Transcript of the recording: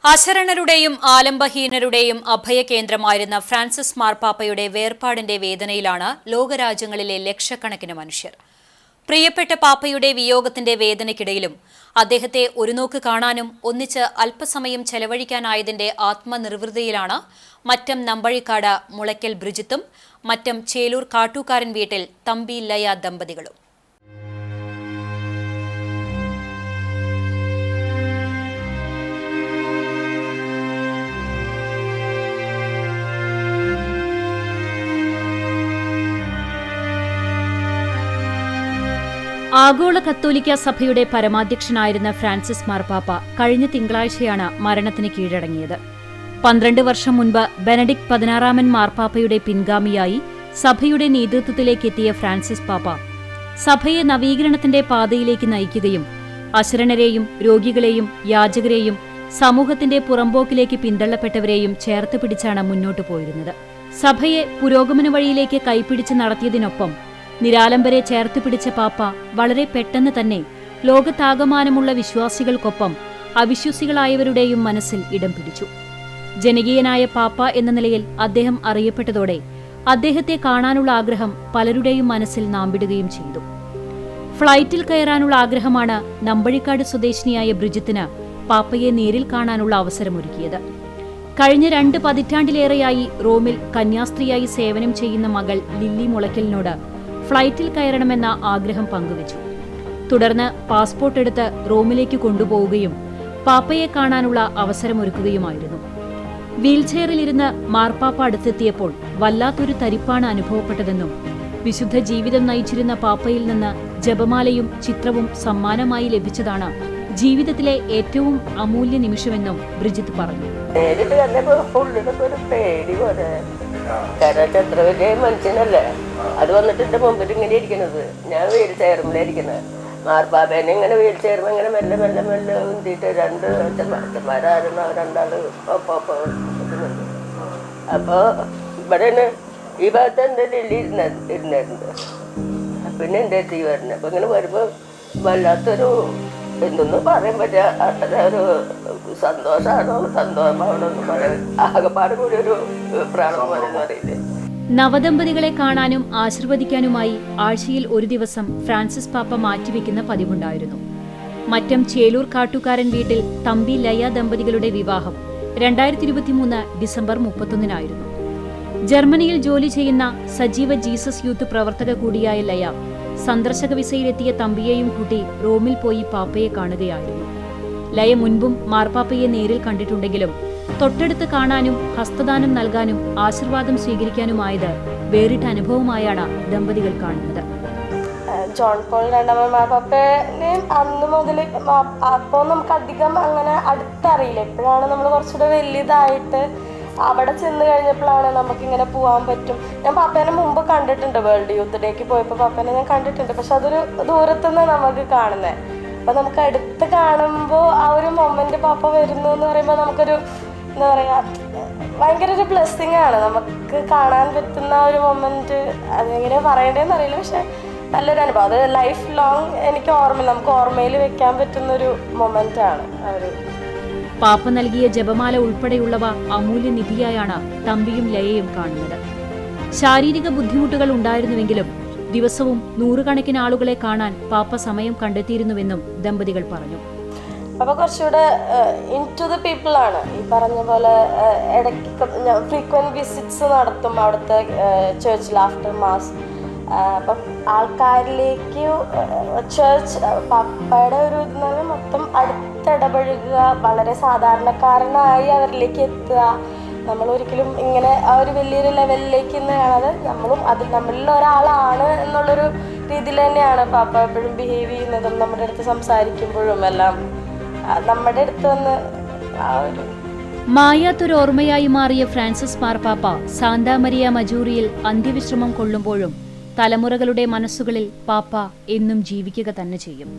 അശരണരുടെയും ആലംബഹീനരുടെയും അഭയകേന്ദ്രമായിരുന്ന Francis മാർപ്പാപ്പയുടെ വേർപാടിന്റെ വേദനയിലാണ് ലോകരാജ്യങ്ങളിലെ ലക്ഷക്കണക്കിന് മനുഷ്യർ. പ്രിയപ്പെട്ട പാപ്പയുടെ വിയോഗത്തിന്റെ വേദനയ്ക്കിടയിലും അദ്ദേഹത്തെ ഒരു നോക്ക് കാണാനും ഒന്നിച്ച് അല്പസമയം ചെലവഴിക്കാനായതിന്റെ ആത്മനിർവൃതിയിലാണ് മറ്റം നമ്പഴിക്കാട് മുളയ്ക്കൽ ബ്രിജിത്തും മറ്റം ചേലൂർ കാട്ടൂക്കാരൻ വീട്ടിൽ തമ്പി ലയ ദമ്പതികളും. ആഗോള കത്തോലിക്ക സഭയുടെ പരമാധ്യക്ഷനായിരുന്ന ഫ്രാൻസിസ് മാർപ്പാപ്പ കഴിഞ്ഞ തിങ്കളാഴ്ചയാണ് മരണത്തിന് കീഴടങ്ങിയത്. 12 വർഷം മുൻപ് ബെനഡിക്ട് 16 മാർപ്പാപ്പയുടെ പിൻഗാമിയായി സഭയുടെ നേതൃത്വത്തിലേക്കെത്തിയ ഫ്രാൻസിസ് പാപ്പ സഭയെ നവീകരണത്തിന്റെ പാതയിലേക്ക് നയിക്കുകയും അശരണരെയും രോഗികളെയും യാചകരെയും സമൂഹത്തിന്റെ പുറമ്പോക്കിലേക്ക് പിന്തള്ളപ്പെട്ടവരെയും ചേർത്ത് പിടിച്ചാണ് മുന്നോട്ടു പോയിരുന്നത്. സഭയെ പുരോഗമന വഴിയിലേക്ക് കൈപ്പിടിച്ച് നടത്തിയതിനൊപ്പം നിരാലംബരെ ചേർത്ത് പിടിച്ച പാപ്പ വളരെ പെട്ടെന്ന് തന്നെ ലോകത്താകമാനമുള്ള വിശ്വാസികൾക്കൊപ്പം അവിശ്വസികളായവരുടെയും മനസ്സിൽ ഇടം പിടിച്ചു. ജനകീയനായ പാപ്പ എന്ന നിലയിൽ അദ്ദേഹം അറിയപ്പെട്ടതോടെ അദ്ദേഹത്തെ കാണാനുള്ള ആഗ്രഹം പലരുടെയും മനസ്സിൽ നാമ്പിടുകയും ചെയ്തു. ഫ്ലൈറ്റിൽ കയറാനുള്ള ആഗ്രഹമാണ് നമ്പഴിക്കാട് സ്വദേശിനിയായ ബ്രിജിത്തിന് പാപ്പയെ നേരിൽ കാണാനുള്ള അവസരമൊരുക്കിയത്. കഴിഞ്ഞ 2 പതിറ്റാണ്ടിലേറെയായി റോമിൽ കന്യാസ്ത്രീയായി സേവനം ചെയ്യുന്ന മകൾ ലില്ലി മുളയ്ക്കലിനോട് ഫ്ലൈറ്റിൽ കയറണമെന്ന ആഗ്രഹം പങ്കുവച്ചു. തുടർന്ന് പാസ്പോർട്ട് എടുത്ത് റോമിലേക്ക് കൊണ്ടുപോവുകയും പാപ്പയെ കാണാനുള്ള അവസരമൊരുക്കുകയുമായിരുന്നു. വീൽചെയറിലിരുന്ന് മാർപ്പാപ്പ അടുത്തെത്തിയപ്പോൾ വല്ലാത്തൊരു തരിപ്പാണ് അനുഭവപ്പെട്ടതെന്നും വിശുദ്ധ ജീവിതം നയിച്ചിരുന്ന പാപ്പയിൽ നിന്ന് ജപമാലയും ചിത്രവും സമ്മാനമായി ലഭിച്ചതാണ് ജീവിതത്തിലെ ഏറ്റവും അമൂല്യ നിമിഷമെന്നും ബ്രിജിത്ത് പറഞ്ഞു. കാരണം എത്ര വലിയ മനുഷ്യനല്ലേ അത് വന്നിട്ട് എന്റെ മുമ്പിൽ ഇങ്ങനെ ഇരിക്കുന്നത്. ഞാൻ വീൽ ചെയറുമ്പോഴായിരിക്കുന്നത്. മാർപ്പാപ്പേനെ ഇങ്ങനെ വീൽ ചെയറുമ്പോൾ ഇങ്ങനെ മെല്ലെ മെല്ലെ മെല്ലെ ഉന്തിയിട്ട് 2 അച്ഛന്മാരായിരുന്നു. 2 ഒപ്പം നിൽക്കുന്നുണ്ട്. അപ്പോൾ ഇവിടെ ഈ ഭാഗത്ത് എൻ്റെ ലില്ലി ഇരുന്നായിരുന്നു. പിന്നെ എൻ്റെ എത്തി വരുന്നത്. അപ്പം ഇങ്ങനെ വരുമ്പോൾ വല്ലാത്തൊരു എന്തൊന്നും പറയാൻ പറ്റുക ഒരു സന്തോഷമാണോ സന്തോഷമാണോ എന്ന് പറയാൻ ആകെപ്പാട് കൂടി ഒരു പ്രാണം എന്ന് പറയില്ലേ. നവദമ്പതികളെ കാണാനും ആശീർവദിക്കാനുമായി ആഴ്ചയിൽ ഒരു ദിവസം ഫ്രാൻസിസ് പാപ്പ മാറ്റിവെക്കുന്ന പതിവുണ്ടായിരുന്നു. മറ്റം ചേലൂർ കാട്ടൂക്കാരൻ വീട്ടിൽ തമ്പി ലയ ദമ്പതികളുടെ വിവാഹം 2023 ഡിസംബർ 31 ജർമ്മനിയിൽ ജോലി ചെയ്യുന്ന സജീവ ജീസസ് യൂത്ത് പ്രവർത്തക കൂടിയായ ലയ സന്ദർശക വിസയിലെത്തിയ തമ്പിയെയും കൂട്ടി റോമിൽ പോയി പാപ്പയെ കാണുകയായിരുന്നു. ലയ മുൻപും മാർപ്പാപ്പയെ നേരിൽ കണ്ടിട്ടുണ്ടെങ്കിലും തൊട്ടടുത്ത് കാണാനും ഹസ്തദാനം നൽകാനും ആശീർവാദം സ്വീകരിക്കാനുമായത് വേറിട്ട അനുഭവമായാണ് ദമ്പതികൾ കാണുന്നത്. ജോൺ പോൾ 2 മാർപ്പാപ്പനെ അന്ന് മുതൽ അപ്പോൾ നമുക്ക് അധികം അങ്ങനെ അടുത്തറിയില്ല. എപ്പോഴാണ് നമ്മൾ കുറച്ചുകൂടെ വലിയതായിട്ട് അവിടെ ചെന്ന് കഴിഞ്ഞപ്പോഴാണ് നമുക്കിങ്ങനെ പോകാൻ പറ്റും. ഞാൻ പാപ്പേനെ മുമ്പ് കണ്ടിട്ടുണ്ട്. വേൾഡ് യൂത്ത് ഡേക്ക് പോയപ്പോൾ പാപ്പേനെ ഞാൻ കണ്ടിട്ടുണ്ട്. പക്ഷെ അതൊരു ദൂരത്തുനിന്ന് നമുക്ക് കാണുന്നത്. അപ്പം നമുക്ക് അടുത്ത് കാണുമ്പോൾ ആ ഒരു മൊമെന്റ് പാപ്പ വരുന്നു എന്ന് പറയുമ്പോൾ നമുക്കൊരു എന്താ പറയുക ഭയങ്കര ഒരു ബ്ലെസ്സിങ് ആണ്. നമുക്ക് കാണാൻ പറ്റുന്ന ഒരു മൊമെന്റ് അതെങ്ങനെ പറയേണ്ടതെന്ന് അറിയില്ല. പക്ഷെ നല്ലൊരു അനുഭവം. അത് ലൈഫ് ലോങ് എനിക്ക് നമുക്ക് ഓർമ്മയിൽ വെക്കാൻ പറ്റുന്നൊരു മൊമെന്റ് ആണ് അവർ. പാപ്പ നൽകിയ ജപമാല ഉൾപ്പെടെയുള്ളവ അമൂല്യനിധിയായാണ് തമ്പിയും ലയയും കാണുന്നത്. ശാരീരിക ബുദ്ധിമുട്ടുകൾ ഉണ്ടായിരുന്നുവെങ്കിലും ദിവസവും 100 കണക്കിന് ആളുകളെ കാണാൻ പാപ്പ സമയം കണ്ടെത്തിയിരുന്നുവെന്നും ദമ്പതികൾ പറഞ്ഞു. അപ്പോൾ കുറച്ചുകൂടെ ഇൻ ടു ദ പീപ്പിൾ ആണ്. ഈ പറഞ്ഞ പോലെ ഇടയ്ക്ക് ഫ്രീക്വന്റ് വിസിറ്റ്സ് നടത്തും അവിടുത്തെ ചേർച്ചിൽ ആഫ്റ്റർ മാസ്. അപ്പം ആൾക്കാരിലേക്ക് ചേർച്ച് പാപ്പയുടെ ഒരു ഇതെന്ന് പറഞ്ഞാൽ മൊത്തം അടുത്തിടപഴകുക, വളരെ സാധാരണക്കാരനായി അവരിലേക്ക് എത്തുക. നമ്മളൊരിക്കലും ഇങ്ങനെ ആ ഒരു വലിയൊരു ലെവലിലേക്ക് ഇന്ന് കാണാതെ നമ്മളും നമ്മളിൽ ഒരാളാണ് എന്നുള്ളൊരു രീതിയിൽ തന്നെയാണ് പാപ്പ എപ്പോഴും ബിഹേവ് ചെയ്യുന്നതും നമ്മുടെ അടുത്ത് സംസാരിക്കുമ്പോഴും എല്ലാം നമ്മുടെ അടുത്ത് വന്ന് ആ ഒരു മായാത്തൊരു ഓർമ്മയായി മാറിയ ഫ്രാൻസിസ് മാർപ്പാപ്പ സാന്താ മരിയ മജൂറിയിൽ അന്ത്യവിശ്രമം കൊള്ളുമ്പോഴും തലമുറകളുടെ മനസ്സുകളിൽ പാപ്പ എന്നും ജീവിക്കുക തന്നെ ചെയ്യും.